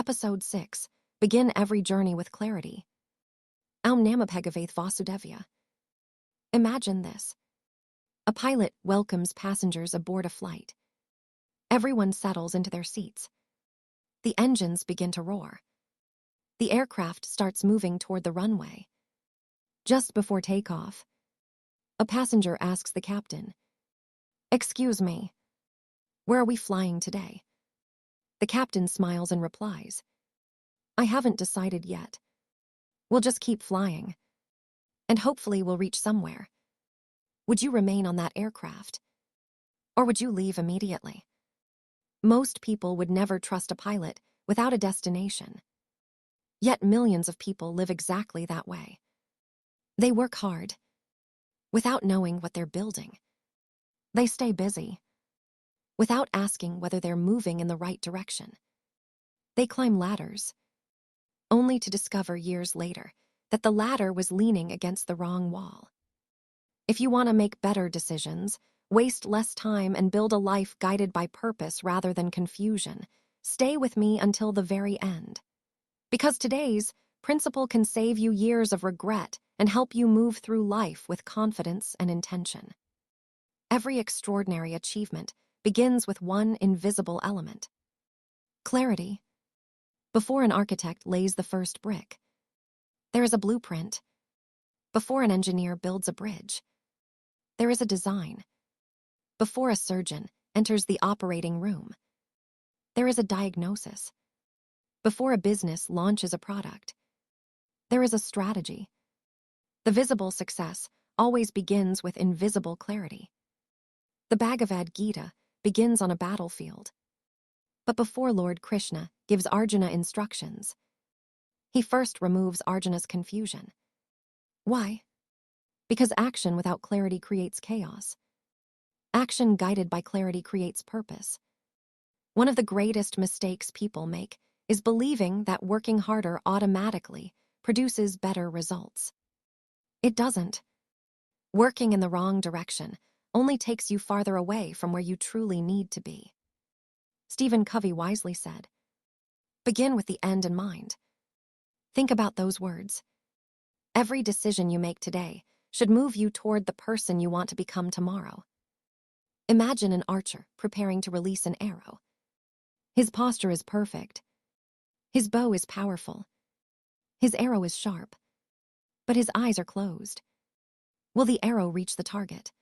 Episode 6. Begin every journey with clarity. Aum namapegavaith vasudevya. Imagine this. A pilot welcomes passengers aboard a flight. Everyone settles into their seats. The engines begin to roar. The aircraft starts moving toward the runway. Just before takeoff, a passenger asks the captain, "Excuse me, where are we flying today?" The captain smiles and replies, "I haven't decided yet. We'll just keep flying, and hopefully we'll reach somewhere. Would you remain on that aircraft, or would you leave immediately?" Most people would never trust a pilot without a destination. Yet millions of people live exactly that way. They work hard, without knowing what they're building. They stay busy, without asking whether they're moving in the right direction. They climb ladders, only to discover years later that the ladder was leaning against the wrong wall. If you want to make better decisions, waste less time, and build a life guided by purpose rather than confusion, stay with me until the very end. Because today's principle can save you years of regret and help you move through life with confidence and intention. Every extraordinary achievement begins with one invisible element: clarity. Before an architect lays the first brick, there is a blueprint. Before an engineer builds a bridge, there is a design. Before a surgeon enters the operating room, there is a diagnosis. Before a business launches a product, there is a strategy. The visible success always begins with invisible clarity. The Bhagavad Gita begins on a battlefield. But before Lord Krishna gives Arjuna instructions, he first removes Arjuna's confusion. Why? Because action without clarity creates chaos. Action guided by clarity creates purpose. One of the greatest mistakes people make is believing that working harder automatically produces better results. It doesn't. Working in the wrong direction only takes you farther away from where you truly need to be. Stephen Covey wisely said, "Begin with the end in mind." Think about those words. Every decision you make today should move you toward the person you want to become tomorrow. Imagine an archer preparing to release an arrow. His posture is perfect. His bow is powerful. His arrow is sharp. But his eyes are closed. Will the arrow reach the target?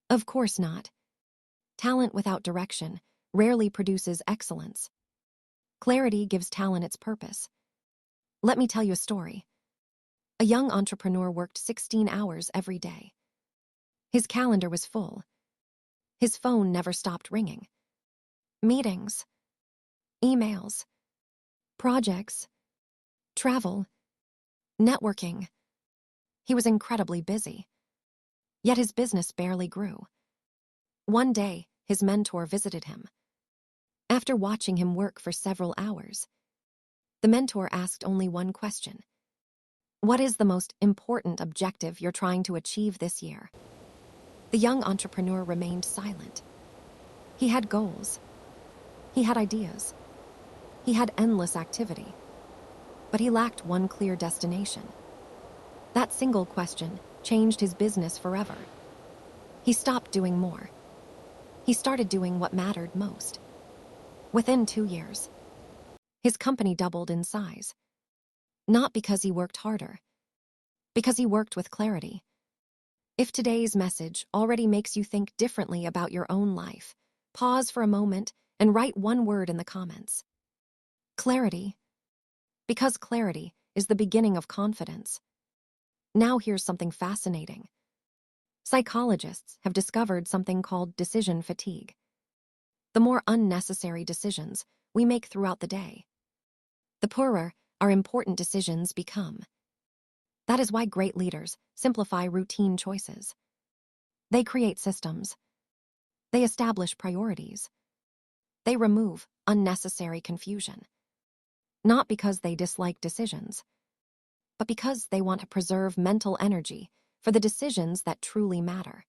Of course not. Talent without direction rarely produces excellence. Clarity gives talent its purpose. Let me tell you a story. A young entrepreneur worked 16 hours every day. His calendar was full. His phone never stopped ringing. Meetings, emails, projects, travel, networking. He was incredibly busy. Yet his business barely grew. One day, his mentor visited him. After watching him work for several hours, the mentor asked only one question: "What is the most important objective you're trying to achieve this year?" The young entrepreneur remained silent. He had goals. He had ideas. He had endless activity. But he lacked one clear destination. That single question changed his business forever. He stopped doing more. He started doing what mattered most. Within 2 years, his company doubled in size. Not because he worked harder, because he worked with clarity. If today's message already makes you think differently about your own life, pause for a moment and write one word in the comments. Clarity. Because clarity is the beginning of confidence. Now here's something fascinating. Psychologists have discovered something called decision fatigue. The more unnecessary decisions we make throughout the day, the poorer our important decisions become. That is why great leaders simplify routine choices. They create systems. They establish priorities. They remove unnecessary confusion. Not because they dislike decisions, but because they want to preserve mental energy for the decisions that truly matter.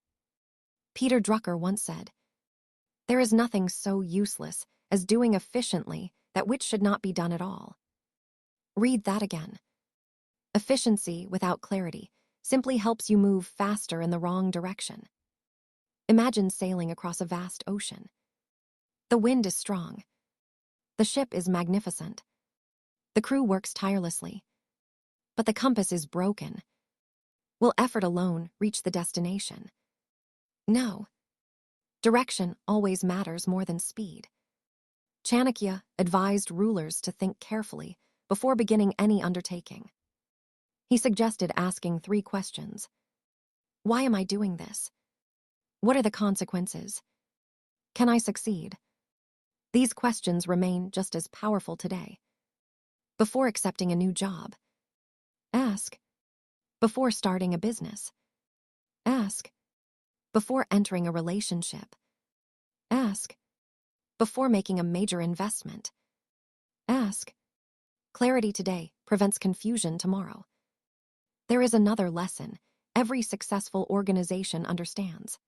Peter Drucker once said, "There is nothing so useless as doing efficiently that which should not be done at all. Read that again. Efficiency without clarity simply helps you move faster in the wrong direction. Imagine sailing across a vast ocean. The wind is strong. The ship is magnificent. The crew works tirelessly. But the compass is broken. Will effort alone reach the destination? No. Direction always matters more than speed. Chanakya advised rulers to think carefully before beginning any undertaking. He suggested asking 3 questions. Why am I doing this? What are the consequences? Can I succeed? These questions remain just as powerful today. Before accepting a new job, ask. Before starting a business, ask. Before entering a relationship, ask. Before making a major investment, ask. Clarity today prevents confusion tomorrow. There is another lesson every successful organization understands.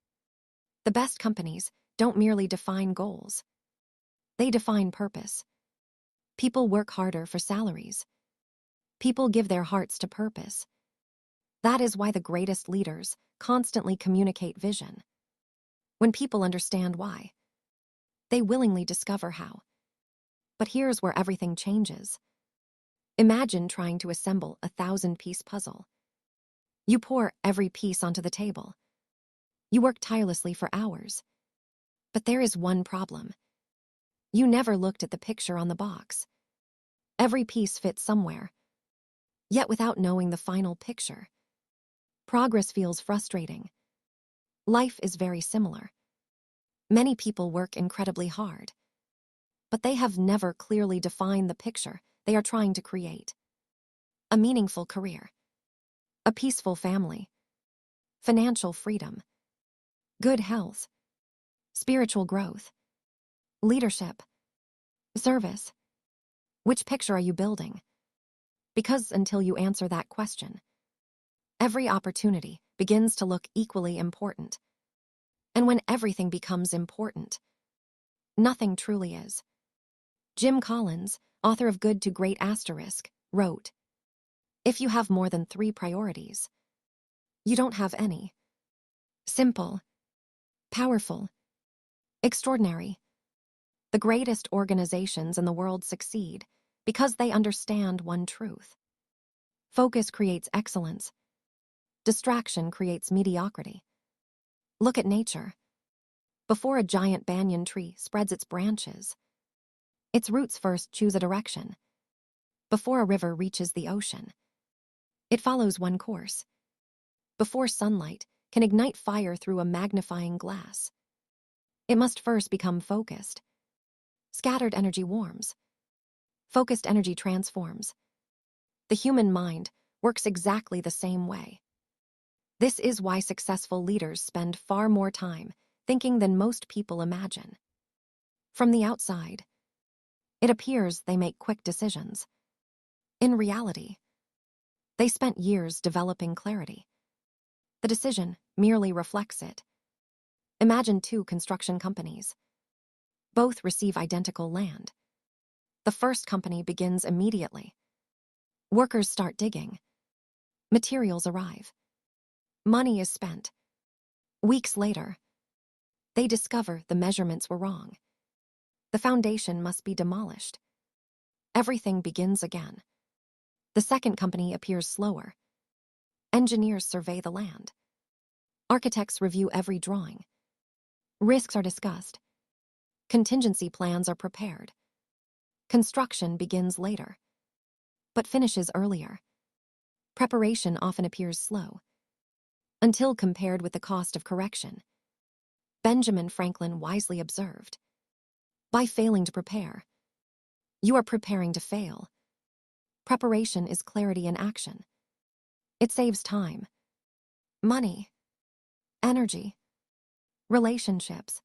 The best companies don't merely define goals. They define purpose. People work harder for salaries. People give their hearts to purpose. That is why the greatest leaders constantly communicate vision. When people understand why, they willingly discover how. But here's where everything changes. Imagine trying to assemble a 1,000-piece puzzle. You pour every piece onto the table. You work tirelessly for hours. But there is one problem. You never looked at the picture on the box. Every piece fits somewhere. Yet without knowing the final picture, progress feels frustrating. Life is very similar. Many people work incredibly hard, but they have never clearly defined the picture they are trying to create. A meaningful career, a peaceful family, financial freedom, good health, spiritual growth, leadership, service. Which picture are you building? Because until you answer that question, every opportunity begins to look equally important. And when everything becomes important, nothing truly is. Jim Collins, author of Good to Great Asterisk, wrote, "If you have more than 3 priorities, you don't have any. Simple, powerful, extraordinary. The greatest organizations in the world succeed because they understand one truth. Focus creates excellence. Distraction creates mediocrity. Look at nature. Before a giant banyan tree spreads its branches, its roots first choose a direction. Before a river reaches the ocean, it follows one course. Before sunlight can ignite fire through a magnifying glass, it must first become focused. Scattered energy warms. Focused energy transforms. The human mind works exactly the same way. This is why successful leaders spend far more time thinking than most people imagine. From the outside, it appears they make quick decisions. In reality, they spent years developing clarity. The decision merely reflects it. Imagine 2 construction companies. Both receive identical land. The first company begins immediately. Workers start digging. Materials arrive. Money is spent. Weeks later, they discover the measurements were wrong. The foundation must be demolished. Everything begins again. The second company appears slower. Engineers survey the land. Architects review every drawing. Risks are discussed. Contingency plans are prepared. Construction begins later, but finishes earlier. Preparation often appears slow, until compared with the cost of correction. Benjamin Franklin wisely observed, "By failing to prepare, you are preparing to fail." Preparation is clarity in action. It saves time, money, energy, relationships,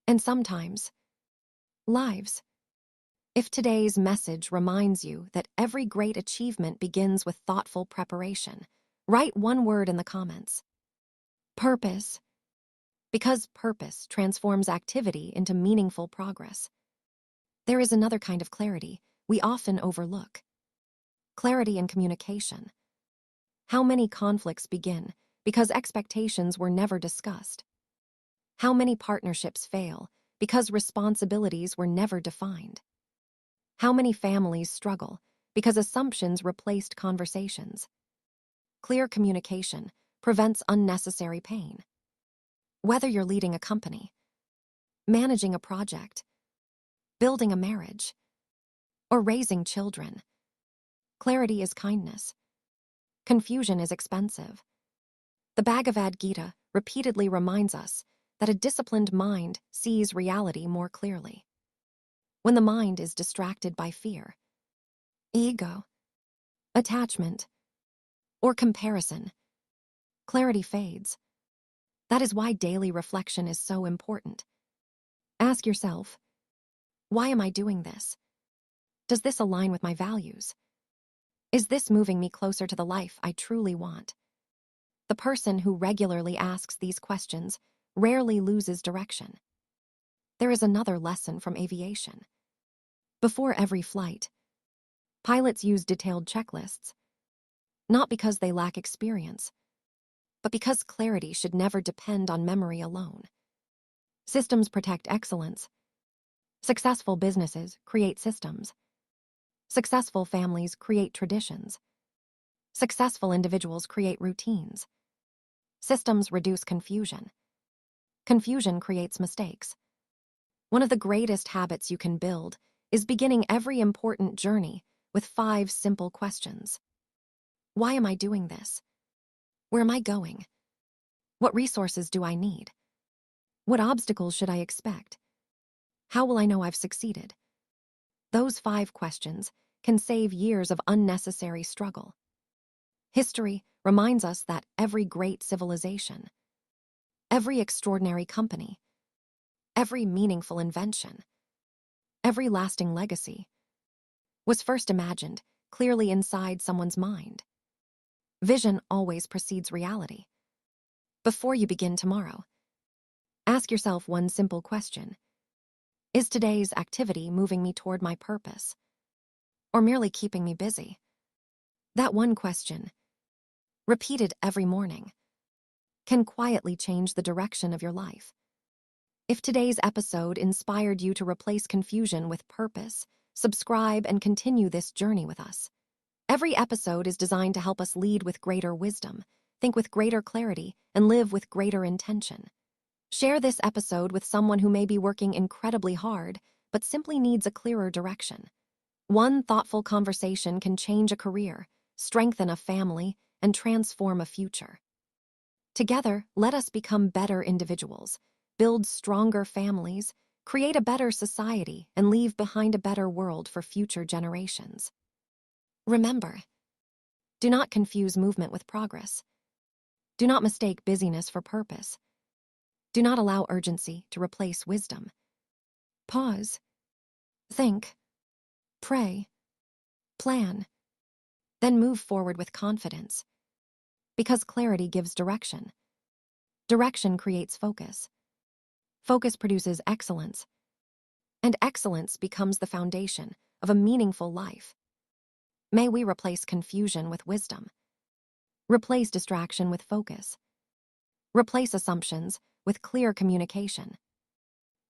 and sometimes, lives. If today's message reminds you that every great achievement begins with thoughtful preparation, write one word in the comments. Purpose. Because purpose transforms activity into meaningful progress. There is another kind of clarity we often overlook. Clarity in communication. How many conflicts begin because expectations were never discussed? How many partnerships fail because responsibilities were never defined? How many families struggle because assumptions replaced conversations? Clear communication prevents unnecessary pain. Whether you're leading a company, managing a project, building a marriage, or raising children, clarity is kindness. Confusion is expensive. The Bhagavad Gita repeatedly reminds us that a disciplined mind sees reality more clearly. When the mind is distracted by fear, ego, attachment, or comparison, clarity fades. That is why daily reflection is so important. Ask yourself, why am I doing this? Does this align with my values? Is this moving me closer to the life I truly want? The person who regularly asks these questions rarely loses direction. There is another lesson from aviation. Before every flight, pilots use detailed checklists, not because they lack experience, but because clarity should never depend on memory alone. Systems protect excellence. Successful businesses create systems. Successful families create traditions. Successful individuals create routines. Systems reduce confusion. Confusion creates mistakes. One of the greatest habits you can build is beginning every important journey with 5 simple questions. Why am I doing this? Where am I going? What resources do I need? What obstacles should I expect? How will I know I've succeeded? Those 5 questions can save years of unnecessary struggle. History reminds us that every great civilization, every extraordinary company, every meaningful invention, every lasting legacy was first imagined clearly inside someone's mind. Vision always precedes reality. Before you begin tomorrow, ask yourself one simple question. Is today's activity moving me toward my purpose, or merely keeping me busy? That one question, repeated every morning, can quietly change the direction of your life. If today's episode inspired you to replace confusion with purpose, subscribe and continue this journey with us. Every episode is designed to help us lead with greater wisdom, think with greater clarity, and live with greater intention. Share this episode with someone who may be working incredibly hard, but simply needs a clearer direction. One thoughtful conversation can change a career, strengthen a family, and transform a future. Together, let us become better individuals, build stronger families, create a better society, and leave behind a better world for future generations. Remember, do not confuse movement with progress. Do not mistake busyness for purpose. Do not allow urgency to replace wisdom. Pause, think, pray, plan, then move forward with confidence. Because clarity gives direction. Direction creates focus. Focus produces excellence. And excellence becomes the foundation of a meaningful life. May we replace confusion with wisdom. Replace distraction with focus. Replace assumptions with clear communication.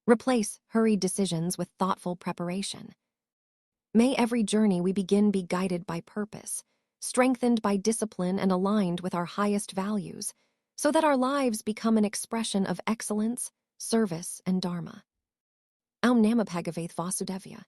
Replace hurried decisions with thoughtful preparation. May every journey we begin be guided by purpose, strengthened by discipline and aligned with our highest values, so that our lives become an expression of excellence, service, and dharma. Aum Namah Bhagavath Vasudevaya.